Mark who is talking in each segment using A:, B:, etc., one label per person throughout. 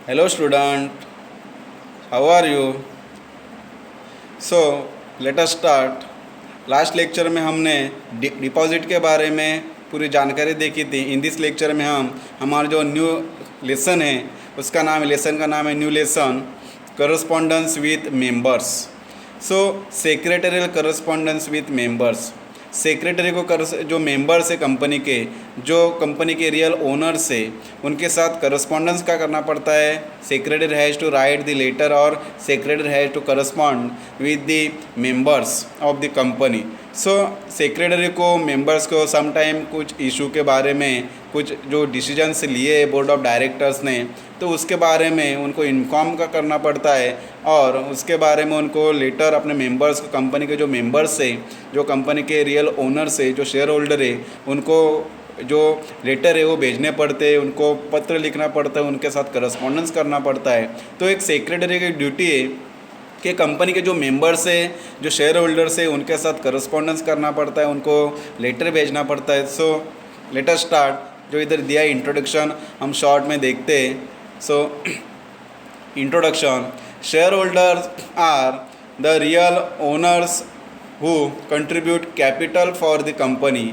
A: Hello student, how are you? So let us start. Last lecture में हमने deposit के बारे में पूरी जानकारी देखी थी. इन दिस लेक्चर में हम हमारा जो न्यू लेसन है उसका नाम है, लेसन का नाम है new lesson correspondence with members. So secretarial correspondence with members. Secretary को जो मेंबर्स है कंपनी के, जो कंपनी के रियल ओनर्स है, उनके साथ करस्पॉन्डेंस का करना पड़ता है. Secretary has to write the letter और secretary has to correspond with the members of the company. So secretary को मेंबर्स को समटाइम कुछ इशू के बारे में, कुछ जो डिसीजंस लिए बोर्ड ऑफ डायरेक्टर्स ने, तो उसके बारे में उनको इन्फॉर्म का करना पड़ता है और उसके बारे में उनको लेटर अपने मेंबर्स को, कंपनी के जो मेंबर्स है, जो कंपनी के रियल ओनर्स है, जो शेयर होल्डर है, उनको जो लेटर है वो भेजने पड़ते हैं, उनको पत्र लिखना पड़ता है, उनके साथ करस्पॉन्डेंस करना पड़ता है. तो एक सेक्रेटरी की ड्यूटी है कि कंपनी के जो मेंबर्स है, जो शेयर होल्डर्स है, उनके साथ करस्पॉन्डेंस करना पड़ता है, उनको लेटर भेजना पड़ता है. सो लेट अस स्टार्ट. जो इधर दिया है इंट्रोडक्शन, हम शॉर्ट में देखते हैं. So introduction. Share holders are the real owners who contribute capital for the company.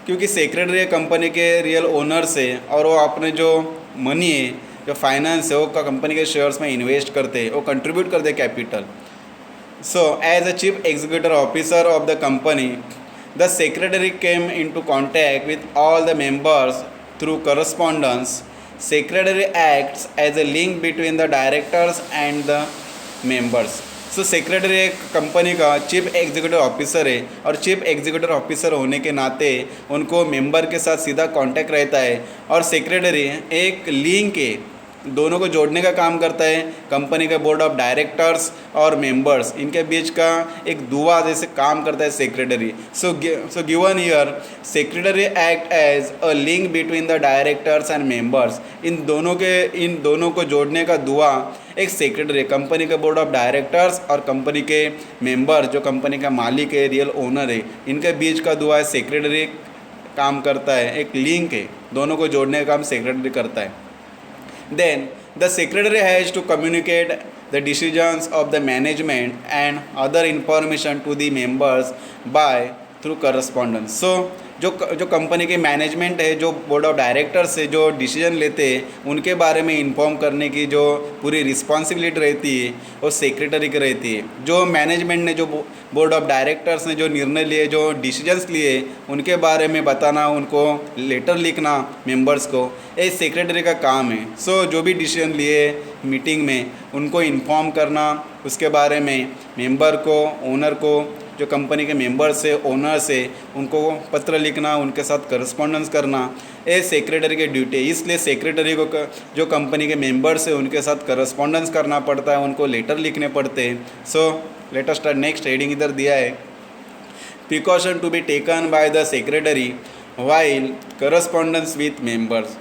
A: क्योंकि सेक्रेटरी कंपनी के रियल ओनर्स है और वो अपने जो मनी है, जो फाइनेंस है, वो कंपनी के शेयर्स में इन्वेस्ट करते हैं, वो कंट्रीब्यूट करते हैं capital. So as a chief executive officer of the company, the secretary came into contact with all the members through correspondence. Secretary acts as a link between the directors and the members. So secretary एक company का chief executive officer है और chief executive officer होने के नाते उनको member के साथ सीधा कांटेक्ट रहता है. और सेक्रेटरी एक लिंक है, दोनों को जोड़ने का काम करता है. कंपनी के बोर्ड ऑफ डायरेक्टर्स और मेंबर्स, इनके बीच का एक दुआ जैसे काम करता है secretary. So given here secretary act as a link between the directors and members. इन दोनों को जोड़ने का दुआ एक सेक्रेटरी, कंपनी के बोर्ड ऑफ डायरेक्टर्स और कंपनी के मेंबर, जो कंपनी का मालिक है, रियल ओनर है, इनके बीच का दुआ सेक्रेटरी काम करता है. एक लिंक है, दोनों को जोड़ने का काम सेक्रेटरी करता है. Then the secretary has to communicate the decisions of the management and other information to the members by through correspondence. So जो कंपनी के मैनेजमेंट है, जो बोर्ड ऑफ डायरेक्टर्स है, जो डिसीजन लेते हैं, उनके बारे में इन्फॉर्म करने की जो पूरी रिस्पॉन्सिबिलिटी रहती है वो सेक्रेटरी की रहती है. जो मैनेजमेंट ने, जो बोर्ड ऑफ डायरेक्टर्स ने जो निर्णय लिए, जो डिसीजंस लिए, उनके बारे में बताना, उनको लेटर लिखना मेंबर्स को, ये सेक्रेटरी का काम है. सो जो भी डिसीजन लिए मीटिंग में उनको इन्फॉर्म करना, उसके बारे में मेंबर को, ओनर को, जो कंपनी के मेंबर्स है, ओनर्स है, उनको पत्र लिखना, उनके साथ करस्पॉन्डेंस करना, ये सेक्रेटरी की ड्यूटी है. इसलिए सेक्रेटरी को जो कंपनी के मेंबर्स है उनके साथ करस्पॉन्डेंस करना पड़ता है, उनको लेटर लिखने पड़ते हैं. So let us start. Next heading इधर दिया है, precaution to be taken by the secretary while correspondence with members.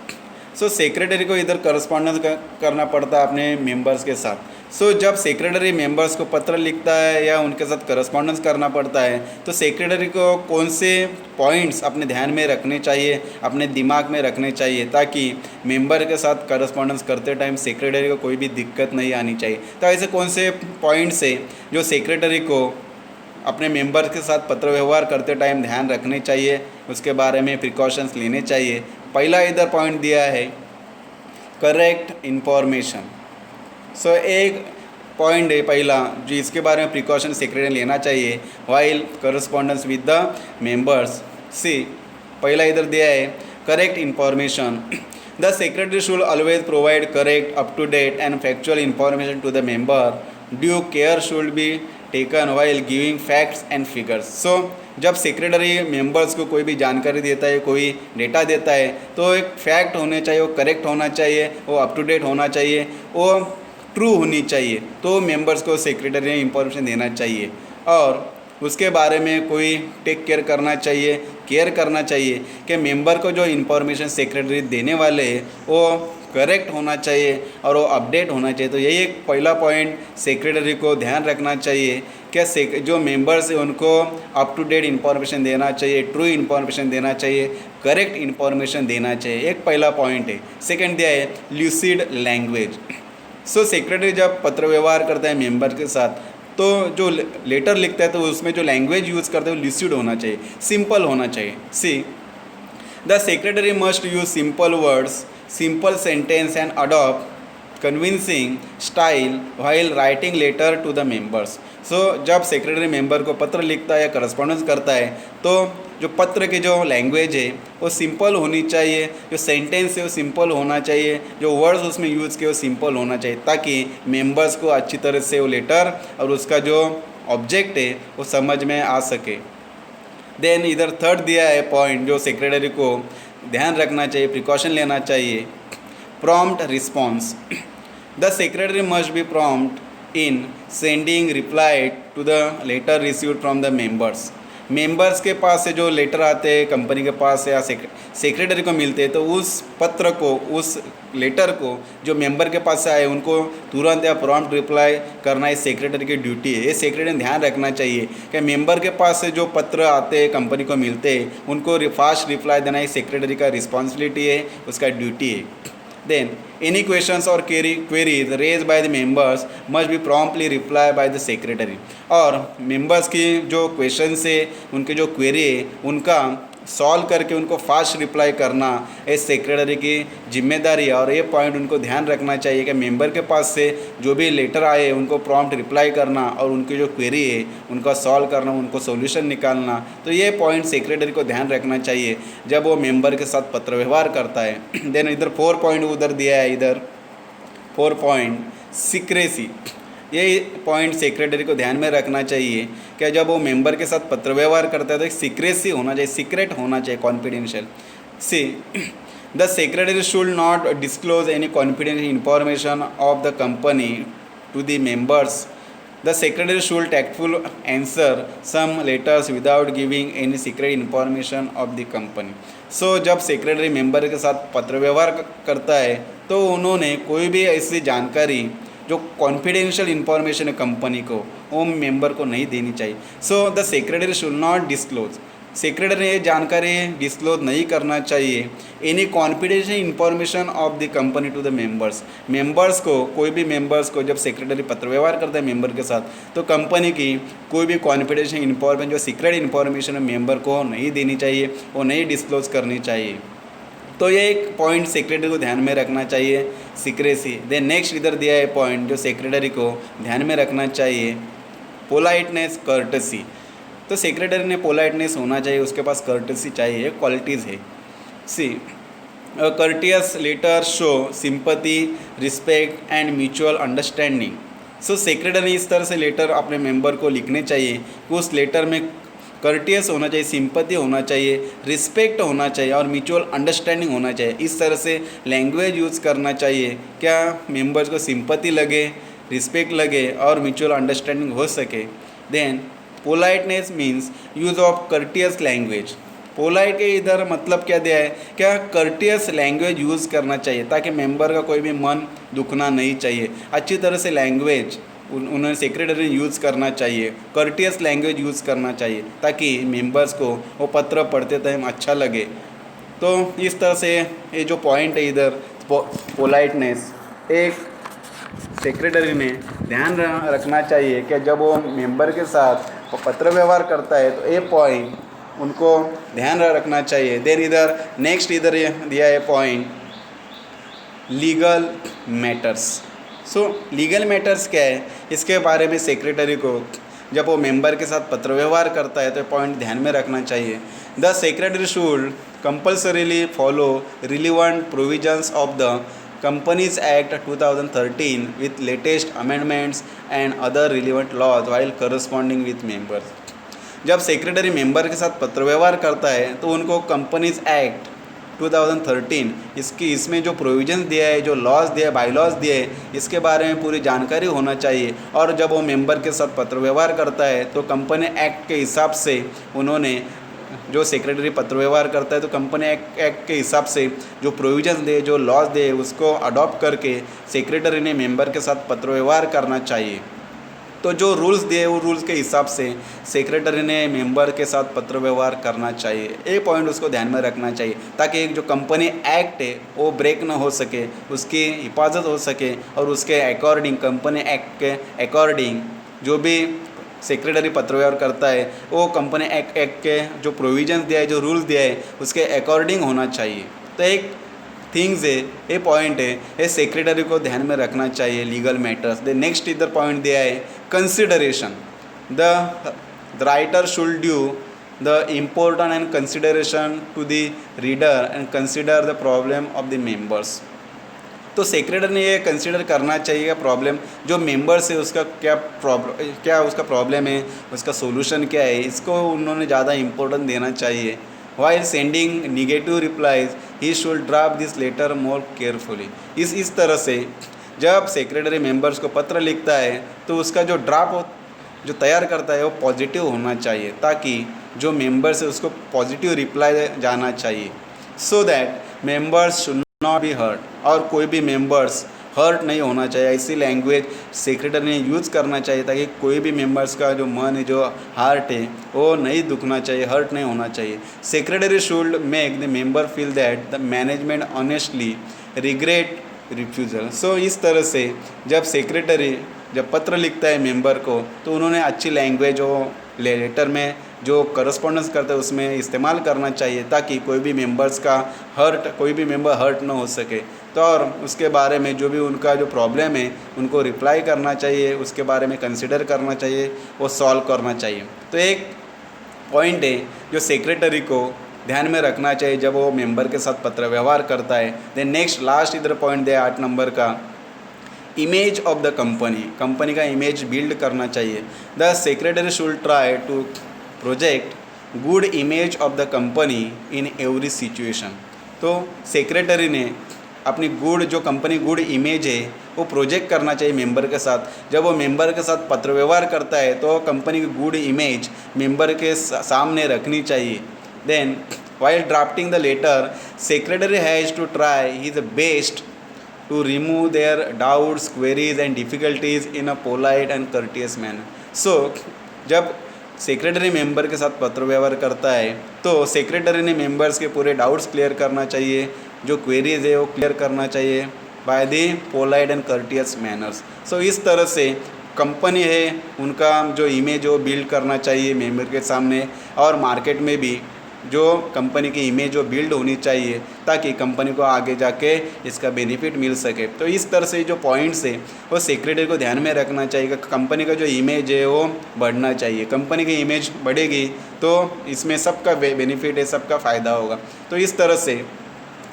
A: So secretary को इधर करस्पॉन्डेंस करना पड़ता है अपने मेंबर्स के साथ. सो जब सेक्रेटरी मेंबर्स को पत्र लिखता है या उनके साथ करस्पॉन्डेंस करना पड़ता है, तो सेक्रेटरी को कौन से पॉइंट्स अपने ध्यान में रखने चाहिए, अपने दिमाग में रखने चाहिए, ताकि मेंबर के साथ करस्पॉन्डेंस करते टाइम सेक्रेटरी को कोई भी दिक्कत नहीं आनी चाहिए. तो ऐसे कौन से पॉइंट्स है जो सेक्रेटरी को अपने मेंबर के साथ पत्र व्यवहार करते टाइम ध्यान रखने चाहिए, उसके बारे में प्रिकॉशंस लेने चाहिए. पहला इधर पॉइंट दिया है करेक्ट इन्फॉर्मेशन. सो एक पॉइंट है पहला, जो इसके बारे में प्रिकॉशन सेक्रेटरी लेना चाहिए while correspondence with the members. See पहला इधर दिया है correct information. The secretary should always provide correct, up to date and factual information to the member. Due care should be taken while giving facts and figures. So जब secretary members को कोई भी जानकारी देता है, कोई डेटा देता है, तो एक फैक्ट होने चाहिए, वो करेक्ट होना चाहिए, वो अप टू डेट होना चाहिए, वो ट्रू होनी चाहिए. तो मेंबर्स को सेक्रेटरी ने इंफॉर्मेशन देना चाहिए और उसके बारे में कोई टेक केयर करना चाहिए, केयर करना चाहिए कि मेंबर को जो इन्फॉर्मेशन सेक्रेटरी देने वाले हैं वो करेक्ट होना चाहिए और वो अपडेट होना चाहिए. तो यही एक पहला पॉइंट सेक्रेटरी को ध्यान रखना चाहिए कि जो मेंबर्स हैं उनको अप टू डेट इन्फॉर्मेशन देना चाहिए, ट्रू इन्फॉर्मेशन देना चाहिए, करेक्ट इन्फॉर्मेशन देना चाहिए. एक पहला पॉइंट है. सेकंड दिया है ल्यूसिड लैंग्वेज. सो सेक्रेटरी जब पत्र व्यवहार करता है मेंबर के साथ, तो जो लेटर लिखता है तो उसमें जो लैंग्वेज यूज़ करते हैं वो लिसिड होना चाहिए, सिंपल होना चाहिए। See the secretary must use simple words, simple sentence and adopt convincing style while writing letter to the members. So जब सेक्रेटरी मेंबर को पत्र लिखता है या करस्पॉन्डेंस करता है तो जो पत्र की जो लैंग्वेज है वो सिंपल होनी चाहिए, जो सेंटेंस है वो सिंपल होना चाहिए, जो वर्ड्स उसमें यूज़ किए वो सिंपल होना चाहिए, ताकि मेंबर्स को अच्छी तरह से वो लेटर और उसका जो ऑब्जेक्ट है वो समझ में आ सके। देन इधर थर्ड दिया है पॉइंट जो सेक्रेटरी को ध्यान रखना चाहिए, प्रिकॉशन लेना चाहिए, prompt response. The secretary must be prompt in sending reply to the letter received from the members. Members के पास से जो लेटर आते हैं कंपनी के पास से या सेक्रेटरी को मिलते हैं, तो उस पत्र को, उस लेटर को जो मेंबर के पास से आए उनको तुरंत या प्रॉम्प्ट रिप्लाई करना इस सेक्रेटरी की ड्यूटी है। ये सेक्रेटरी ने ध्यान रखना चाहिए कि मेंबर के पास से जो पत्र आते हैं कंपनी को मिलते हैं उनको फास्ट रिप्लाई देना इस सेक्रेटरी का रिस्पॉन्सिबिलिटी है, उसका ड्यूटी है। Then any questions or queries raised by the members must be promptly replied by the secretary। और members की जो questions है, उनके जो query है, उनका सॉल्व करके उनको फास्ट रिप्लाई करना इस सेक्रेटरी की जिम्मेदारी है। और ये पॉइंट उनको ध्यान रखना चाहिए कि मेंबर के पास से जो भी लेटर आए उनको प्रॉम्प्ट रिप्लाई करना और उनकी जो क्वेरी है उनका सॉल्व करना, उनको सॉल्यूशन निकालना। तो ये पॉइंट सेक्रेटरी को ध्यान रखना चाहिए जब वो मेंबर के साथ पत्र व्यवहार करता है। देन इधर 4 पॉइंट उधर दिया है, इधर 4 पॉइंट सीक्रेसी। ये पॉइंट सेक्रेटरी को ध्यान में रखना चाहिए कि जब वो मेंबर के साथ पत्र व्यवहार करता है तो एक सीक्रेसी होना चाहिए, सीक्रेट होना चाहिए, confidential. See the secretary should not disclose any confidential information of the company to the members. The secretary should tactful answer some letters without giving any secret information of the company. So जब secretary member के साथ पत्र व्यवहार करता है तो उन्होंने कोई भी ऐसी जानकारी जो कॉन्फिडेंशियल इंफॉर्मेशन है कंपनी को, वो मेंबर को नहीं देनी चाहिए। So the secretary should not disclose, secretary ने ये जानकारी डिस्क्लोज नहीं करना चाहिए any confidential information of the company to the members. Members को, कोई भी मेंबर्स को जब सेक्रेटरी पत्र व्यवहार करता है मेंबर के साथ तो कंपनी की कोई भी कॉन्फिडेंशियल इंफॉर्मेशन, जो सीक्रेट इंफॉर्मेशन है, मेंबर को नहीं देनी चाहिए, वो नहीं डिस्क्लोज करनी चाहिए। तो ये एक पॉइंट सेक्रेटरी को ध्यान में रखना चाहिए, सीक्रेसी। देन नेक्स्ट इधर दिया है पॉइंट जो सेक्रेटरी को ध्यान में रखना चाहिए, पोलाइटनेस, कर्टसी। तो सेक्रेटरी ने पोलाइटनेस होना चाहिए, उसके पास कर्टसी चाहिए, क्वालिटीज़ है। See courteous letter show sympathy, respect and mutual understanding. So secretary ने इस तरह से लेटर अपने मेंबर को लिखने चाहिए कि उस लेटर में कर्टियस होना चाहिए, सिंपैथी होना चाहिए, रिस्पेक्ट होना चाहिए और म्यूचुअल अंडरस्टैंडिंग होना चाहिए। इस तरह से लैंग्वेज यूज़ करना चाहिए क्या मेंबर्स को सिंपैथी लगे, रिस्पेक्ट लगे और म्यूचुअल अंडरस्टैंडिंग हो सके। Then politeness means use of courteous language. Polite के इधर मतलब क्या दिया है, क्या कर्टियस लैंग्वेज यूज़ करना चाहिए ताकि मेंबर का कोई भी मन दुखना नहीं चाहिए। अच्छी तरह से लैंग्वेज उन्होंने सेक्रेटरी यूज़ करना चाहिए, कर्टियस लैंग्वेज यूज़ करना चाहिए ताकि मेंबर्स को वो पत्र पढ़ते टाइम अच्छा लगे। तो इस तरह से ये जो पॉइंट है इधर पोलाइटनेस, एक सेक्रेटरी ने ध्यान रखना चाहिए कि जब वो मेंबर के साथ पत्र व्यवहार करता है तो ये पॉइंट उनको ध्यान रखना चाहिए। देन इधर नेक्स्ट इधर दिया है पॉइंट लीगल मैटर्स। सो लीगल मैटर्स क्या है, इसके बारे में सेक्रेटरी को जब वो मेंबर के साथ पत्र व्यवहार करता है तो पॉइंट ध्यान में रखना चाहिए। The secretary should compulsorily follow relevant provisions of the companies act 2013 with latest amendments and other relevant laws while corresponding with members. जब सेक्रेटरी मेंबर के साथ पत्र व्यवहार करता है तो उनको कंपनीज एक्ट 2013 इसमें जो प्रोविजंस दिया है, जो लॉज दिया है, बाई लॉज दिए है, इसके बारे में पूरी जानकारी होना चाहिए। और जब वो मेंबर के साथ पत्र व्यवहार करता है तो कंपनी एक्ट के हिसाब से उन्होंने, जो सेक्रेटरी पत्र व्यवहार करता है तो कंपनी एक्ट के हिसाब से जो प्रोविजंस दे, जो लॉज दे, उसको अडॉप्ट करके सेक्रेटरी ने मेंबर के साथ पत्र व्यवहार करना चाहिए। तो जो रूल्स दिए वो रूल्स के हिसाब से सेक्रेटरी ने मेंबर के साथ पत्र व्यवहार करना चाहिए। ये पॉइंट उसको ध्यान में रखना चाहिए ताकि एक जो कंपनी एक्ट है वो ब्रेक ना हो सके, उसकी हिफाजत हो सके और उसके अकॉर्डिंग, कंपनी एक्ट के अकॉर्डिंग जो भी सेक्रेटरी पत्र व्यवहार करता है वो कंपनी एक्ट के जो प्रोविजंस दिया है, जो रूल्स दिया है उसके अकॉर्डिंग होना चाहिए। तो एक थिंग्स है, ये पॉइंट है, ये सेक्रेटरी को ध्यान में रखना चाहिए लीगल मैटर्स। द नेक्स्ट इधर पॉइंट दिया है consideration. The writer should due the important and consideration to the reader and consider the problem of the members. तो सेक्रेटरी ने ये कंसिडर करना चाहिए प्रॉब्लम जो मेंबर्स है उसका क्या उसका प्रॉब्लम है, उसका सोल्यूशन क्या है, इसको उन्होंने ज़्यादा इम्पोर्टेंस देना चाहिए। While sending negative replies, he should draft this letter more carefully। इस तरह से जब सेक्रेटरी मेंबर्स को पत्र लिखता है तो उसका जो ड्राफ्ट जो तैयार करता है वो पॉजिटिव होना चाहिए ताकि जो मेंबर्स है उसको पॉजिटिव रिप्लाई जाना चाहिए, so that members should not be hurt. और कोई भी मेंबर्स हर्ट नहीं होना चाहिए। ऐसी लैंग्वेज सेक्रेटरी ने यूज़ करना चाहिए ताकि कोई भी मेंबर्स का जो मन है, जो हार्ट है वो नहीं दुखना चाहिए, हर्ट नहीं होना चाहिए। Secretary should make the member feel that the management honestly regret refusal. So इस तरह से जब सेक्रेटरी जब पत्र लिखता है मेंबर को तो उन्होंने अच्छी लैंग्वेज हो लेटर में जो करस्पॉन्डेंस करते हैं उसमें इस्तेमाल करना चाहिए ताकि कोई भी मेंबर्स का कोई भी मेंबर हर्ट ना हो सके। तो और उसके बारे में जो भी उनका जो प्रॉब्लम है उनको रिप्लाई करना चाहिए, उसके बारे में कंसिडर करना चाहिए, वो सॉल्व करना चाहिए। तो एक पॉइंट है जो सेक्रेटरी को ध्यान में रखना चाहिए जब वो मेंबर के साथ पत्र व्यवहार करता है। देन नेक्स्ट लास्ट इधर पॉइंट दे 8 नंबर का, इमेज ऑफ द कंपनी का इमेज बिल्ड करना चाहिए। The secretary should try to project good image of the company in every situation. तो सेक्रेटरी ने अपनी जो कंपनी गुड इमेज है वो प्रोजेक्ट करना चाहिए मेंबर के साथ। जब वो मेंबर के साथ पत्र व्यवहार करता है तो कंपनी की गुड इमेज मेंबर के सामने रखनी चाहिए। Then while drafting the letter secretary has to try his best to remove their doubts, queries and difficulties in a polite and courteous manner। So जब सेक्रेटरी मेंबर के साथ पत्र व्यवहार करता है तो सेक्रेटरी ने मेंबर्स के पूरे डाउट्स क्लियर करना चाहिए, जो क्वेरीज है वो क्लियर करना चाहिए by the polite and courteous manners. So इस तरह से कंपनी है उनका जो इमेज वो बिल्ड करना चाहिए मेंबर के सामने, और मार्केट में भी जो कंपनी की इमेज वो बिल्ड होनी चाहिए ताकि कंपनी को आगे जाके इसका बेनिफिट मिल सके। तो इस तरह से जो पॉइंट्स है वो सेक्रेटरी को ध्यान में रखना चाहिए कि कंपनी का जो इमेज है वो बढ़ना चाहिए। कंपनी की इमेज बढ़ेगी तो इसमें सबका बेनिफिट है, सबका फ़ायदा होगा। तो इस तरह से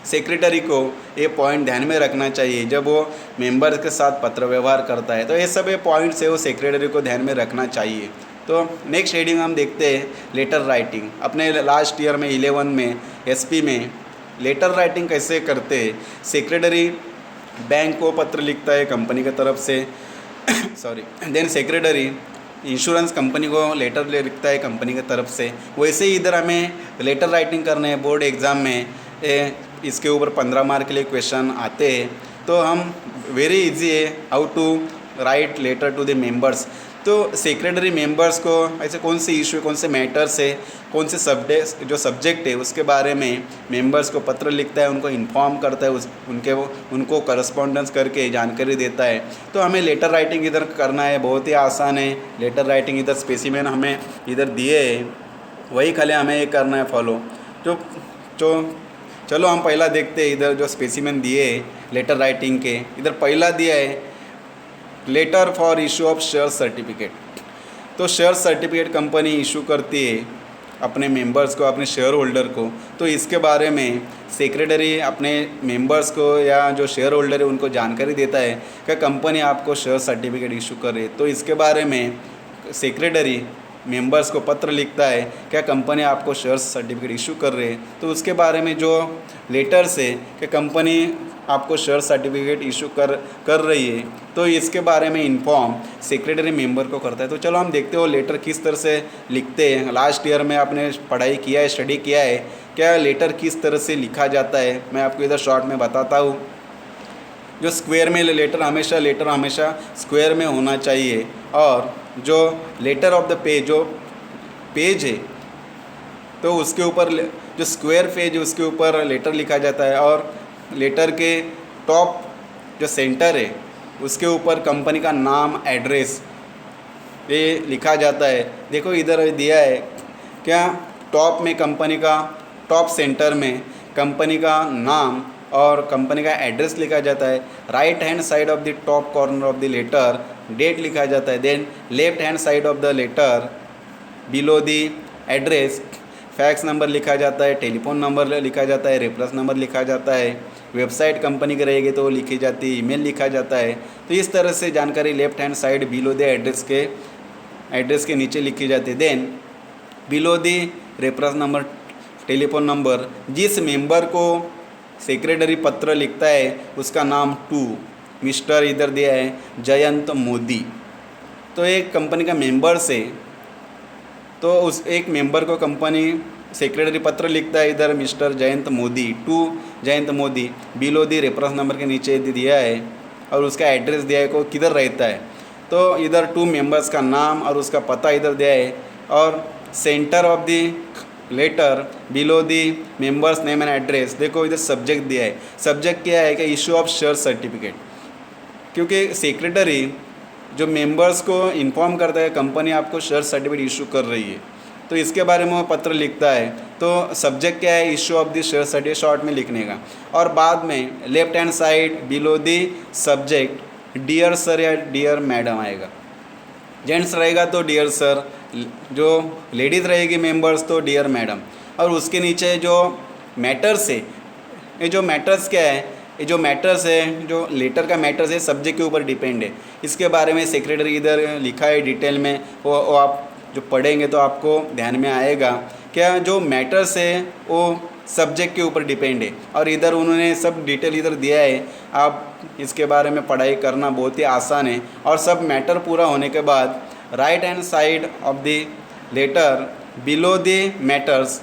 A: सेक्रेटरी को ये पॉइंट ध्यान में रखना चाहिए जब वो मेंबर्स के साथ पत्र व्यवहार करता है। तो ये सब ये पॉइंट्स है वो सेक्रेटरी को ध्यान में रखना चाहिए। तो नेक्स्ट हेडिंग हम देखते हैं लेटर राइटिंग। अपने लास्ट ईयर में 11 में एसपी में लेटर राइटिंग कैसे करते हैं। सेक्रेटरी बैंक को पत्र लिखता है कंपनी की तरफ से sorry. Then secretary insurance company को लेटर लिखता है कंपनी की तरफ से। वैसे ही इधर हमें लेटर राइटिंग करने हैं बोर्ड एग्ज़ाम में, इसके ऊपर 15 मार्क के लिए क्वेश्चन आते हैं। तो हम वेरी इजी है how to write letter to the members. तो सेक्रेटरी मेंबर्स को ऐसे कौन से इशू, कौन से मैटर्स है, कौन से सब्जेक्ट है उसके बारे में मेंबर्स को पत्र लिखता है, उनको इन्फॉर्म करता है, उनको करस्पॉन्डेंस करके जानकारी देता है। तो हमें लेटर राइटिंग इधर करना है, बहुत ही आसान है लेटर राइटिंग। इधर स्पेसिमेन हमें इधर दिए है, वही खाली हमें ये करना है फॉलो। जो चलो हम पहला देखते हैं इधर जो स्पेसिमेन दिए है लेटर राइटिंग के। इधर पहला दिया है letter for issue of share certificate. तो शेयर सर्टिफिकेट कंपनी इशू करती है अपने मेंबर्स को, अपने शेयर होल्डर को। तो इसके बारे में सेक्रेटरी अपने मेंबर्स को या जो शेयर होल्डर है उनको जानकारी देता है कि कंपनी आपको शेयर सर्टिफिकेट इशू कर रही है। तो इसके बारे में सेक्रेटरी मेंबर्स को पत्र लिखता है क्या कंपनी आपको शेयर सर्टिफिकेट इशू कर रही है। तो उसके बारे में जो लेटर्स है कि कंपनी आपको शेयर सर्टिफिकेट इशू कर रही है, तो इसके बारे में इन्फॉर्म सेक्रेटरी मेंबर को करता है। तो चलो हम देखते हो लेटर किस तरह से लिखते हैं। लास्ट ईयर में आपने पढ़ाई किया है, स्टडी किया है, क्या लेटर किस तरह से लिखा जाता है मैं आपको इधर शॉर्ट में बताता हूँ। जो स्क्वायर में लेटर हमेशा स्क्वायर में होना चाहिए। और जो लेटर ऑफ द पेज, जो पेज है तो उसके ऊपर जो स्क्वायर पेज है उसके ऊपर लेटर लिखा जाता है, और लेटर के टॉप जो सेंटर है उसके ऊपर कंपनी का नाम, एड्रेस ये लिखा जाता है। देखो इधर दिया है क्या, टॉप में कंपनी का, टॉप सेंटर में कंपनी का नाम और कंपनी का एड्रेस लिखा जाता है। Right hand side of the top corner of the letter date लिखा जाता है। Then left hand side of the letter below the address fax number लिखा जाता है, टेलीफोन नंबर लिखा जाता है, रेफरेंस नंबर लिखा जाता है, वेबसाइट कंपनी की रहेगी तो वो लिखी जाती है, ईमेल लिखा जाता है। तो इस तरह से जानकारी left hand side below the address के नीचे लिखी जाती है। Then below the reference number, telephone number, जिस मेंबर को सेक्रेटरी पत्र लिखता है उसका नाम टू मिस्टर इधर दिया है जयंत मोदी। तो एक कंपनी का मेंबर से, तो उस एक मेंबर को कंपनी सेक्रेटरी पत्र लिखता है, इधर mister Jayant Modi, to Jayant Modi, below the reference number के नीचे दिया है और उसका एड्रेस दिया है को किधर रहता है। तो इधर टू मेंबर्स का नाम और उसका पता इधर दिया है, और center of the letter below the members name and address. देखो इधर सब्जेक्ट दिया है। सब्जेक्ट क्या है कि इशू ऑफ शेयर सर्टिफिकेट, क्योंकि सेक्रेटरी जो मेंबर्स को इन्फॉर्म करता है कंपनी आपको शेयर सर्टिफिकेट इशू कर रही है, तो इसके बारे में वो पत्र लिखता है। तो सब्जेक्ट क्या है, issue of the share certificate short में लिखने का। और बाद में left hand side below the subject dear sir या डियर मैडम आएगा। जेंट्स रहेगा तो डियर सर, जो लेडीज़ रहेगी मेंबर्स तो डियर मैडम। और उसके नीचे जो मैटर्स है, ये जो मैटर्स क्या है, ये जो मैटर्स है, जो लेटर का मैटर्स है सब्जेक्ट के ऊपर डिपेंड है। इसके बारे में सेक्रेटरी इधर लिखा है डिटेल में, वो आप जो पढ़ेंगे तो आपको ध्यान में आएगा। क्या जो मैटर्स है वो सब्जेक्ट के ऊपर डिपेंड है, और इधर उन्होंने सब डिटेल इधर दिया है। आप इसके बारे में पढ़ाई करना बहुत ही आसान है। और सब मैटर पूरा होने के बाद right hand side of the letter below the matters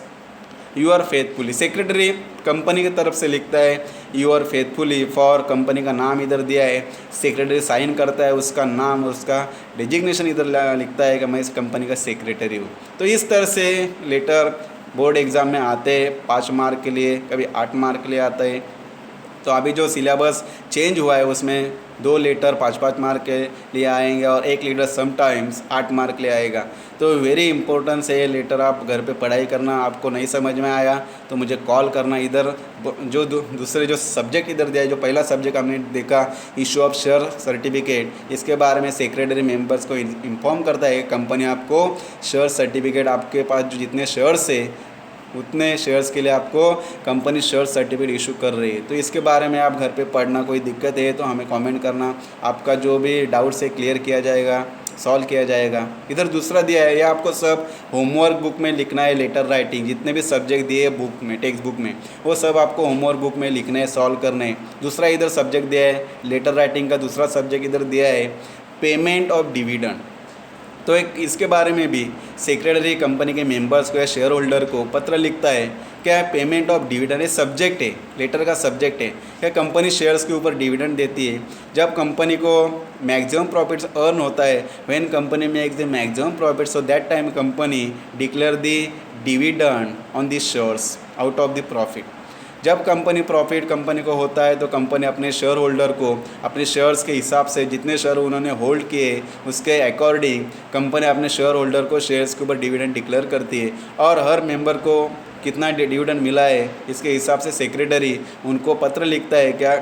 A: yours faithfully, secretary company की तरफ से लिखता है yours faithfully for, company का नाम इधर दिया है, सेक्रेटरी साइन करता है, उसका नाम, उसका डिजिग्नेशन इधर लिखता है कि मैं इस कंपनी का सेक्रेटरी हूँ। तो इस तरह से लेटर बोर्ड एग्ज़ाम में आते हैं 5 मार्क के लिए, कभी 8 मार्क के लिए आता है। तो अभी जो सिलेबस चेंज हुआ है उसमें 2 लेटर 5-5 मार्क के लिए आएंगे और 1 लेटर समटाइम्स 8 मार्क ले आएगा। तो वेरी इंपॉर्टेंस है ये लेटर, आप घर पे पढ़ाई करना। आपको नहीं समझ में आया तो मुझे कॉल करना। इधर जो दूसरे जो सब्जेक्ट इधर दिया है, जो पहला सब्जेक्ट हमने देखा इशू ऑफ शेयर सर्टिफिकेट, इसके बारे में सेक्रेटरी मेंबर्स को इन्फॉर्म करता है कंपनी आपको शेयर सर्टिफिकेट, आपके पास जो जितने शेयर्स है उतने शेयर्स के लिए आपको कंपनी शेयर सर्टिफिकेट इशू कर रही है। तो इसके बारे में आप घर पे पढ़ना, कोई दिक्कत है तो हमें कमेंट करना, आपका जो भी डाउट्स है क्लियर किया जाएगा, सॉल्व किया जाएगा। इधर दूसरा दिया है, ये आपको सब होमवर्क बुक में लिखना है। लेटर राइटिंग जितने भी सब्जेक्ट दिए बुक में, टेक्स्ट बुक में, वो सब आपको होमवर्क बुक में लिखना है, सॉल्व करना है। दूसरा इधर सब्जेक्ट दिया है लेटर राइटिंग का, दूसरा सब्जेक्ट इधर दिया है पेमेंट ऑफ डिविडेंड। तो एक इसके बारे में भी सेक्रेटरी कंपनी के मेंबर्स को या शेयर होल्डर को पत्र लिखता है क्या पेमेंट ऑफ डिविडेंड, ये सब्जेक्ट है, लेटर का सब्जेक्ट है। क्या कंपनी शेयर्स के ऊपर डिविडेंड देती है जब कंपनी को मैक्सिमम प्रॉफिट्स अर्न होता है। When company makes the maximum profit, so that time company declare the dividend on the shares out of the profit. जब प्रॉफिट कंपनी को होता है तो कंपनी अपने शेयर होल्डर को अपने शेयर्स के हिसाब से जितने शेयर उन्होंने होल्ड किए उसके अकॉर्डिंग कंपनी अपने शेयर होल्डर को शेयर्स के ऊपर डिविडेंड डिक्लेयर करती है। और हर मेंबर को कितना डिविडेंड मिला है इसके हिसाब से सेक्रेटरी उनको पत्र लिखता है क्या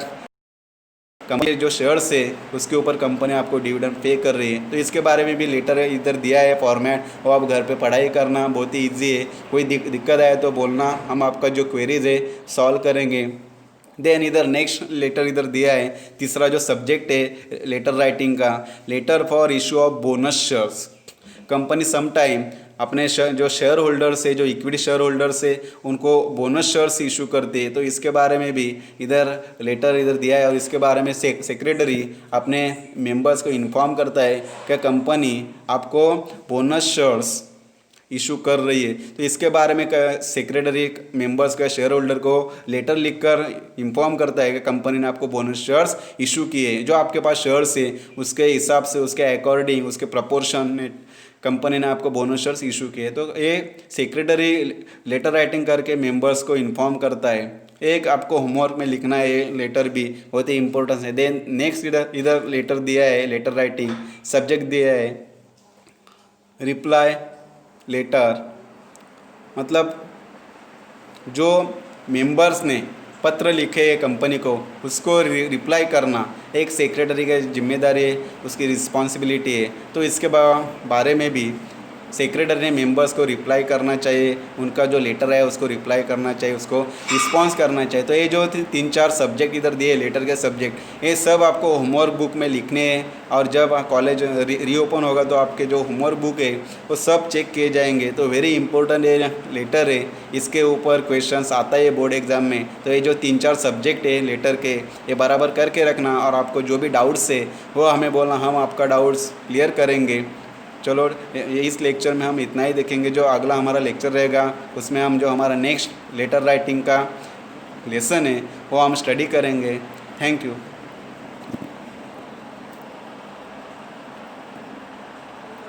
A: कंपनी जो शेयर्स है उसके ऊपर कंपनी आपको डिविडेंड पे कर रही है। तो इसके बारे में भी लेटर इधर दिया है फॉर्मेट, वो आप घर पे पढ़ाई करना, बहुत ही ईजी है। कोई दिक्कत आए तो बोलना, हम आपका जो क्वेरीज है सॉल्व करेंगे। देन इधर नेक्स्ट लेटर इधर दिया है, तीसरा जो सब्जेक्ट है लेटर राइटिंग का, letter for issue of bonus shares. Company sometime अपने जो शेयर होल्डर्स है, जो इक्विटी शेयर होल्डर्स है, उनको बोनस शेयर्स इशू करती है। तो इसके बारे में भी इधर लेटर इधर दिया है और इसके बारे में सेक्रेटरी अपने मेंबर्स को इन्फॉर्म करता है कि कंपनी आपको बोनस शेयर्स इशू कर रही है, तो इसके बारे में सेक्रेटरी मेंबर्स का शेयर होल्डर को लेटर लिखकर इन्फॉर्म करता है कि कंपनी ने आपको बोनस शेयर्स इशू किए हैं। जो आपके पास शेयर्स है उसके हिसाब से, उसके अकॉर्डिंग, उसके प्रपोर्शन कंपनी ने आपको बोनस शेयर्स इशू किए। तो ये सेक्रेटरी लेटर राइटिंग करके मेंबर्स को इन्फॉर्म करता है। एक आपको होमवर्क में लिखना है, लेटर भी बहुत ही इंपॉर्टेंस है। देन नेक्स्ट इधर लेटर दिया है, लेटर राइटिंग सब्जेक्ट दिया है रिप्लाई लेटर, मतलब जो मेंबर्स ने पत्र लिखे कंपनी को उसको रिप्लाई करना एक सेक्रेटरी की जिम्मेदारी है, उसकी रिस्पॉन्सिबिलिटी है। तो इसके बारे में भी सेक्रेटरी ने मेंबर्स को रिप्लाई करना चाहिए, उनका जो लेटर है उसको रिप्लाई करना चाहिए, उसको रिस्पॉन्स करना चाहिए। तो ये जो 3-4 सब्जेक्ट इधर दिए लेटर के सब्जेक्ट, ये सब आपको होमवर्क बुक में लिखने हैं। और जब कॉलेज रीओपन होगा तो आपके जो होमवर्क बुक है वो सब चेक किए जाएंगे। तो वेरी इंपॉर्टेंट ये लेटर है, इसके ऊपर क्वेश्चंस आता है बोर्ड एग्जाम में। तो ये जो 3-4 सब्जेक्ट है लेटर के, ये बराबर करके रखना, और आपको जो भी डाउट्स है वो हमें बोलना, हम आपका डाउट्स क्लियर करेंगे। चलो इस लेक्चर में हम इतना ही देखेंगे। जो अगला हमारा लेक्चर रहेगा उसमें हम जो हमारा नेक्स्ट लेटर राइटिंग का लेसन है वो हम स्टडी करेंगे। Thank you.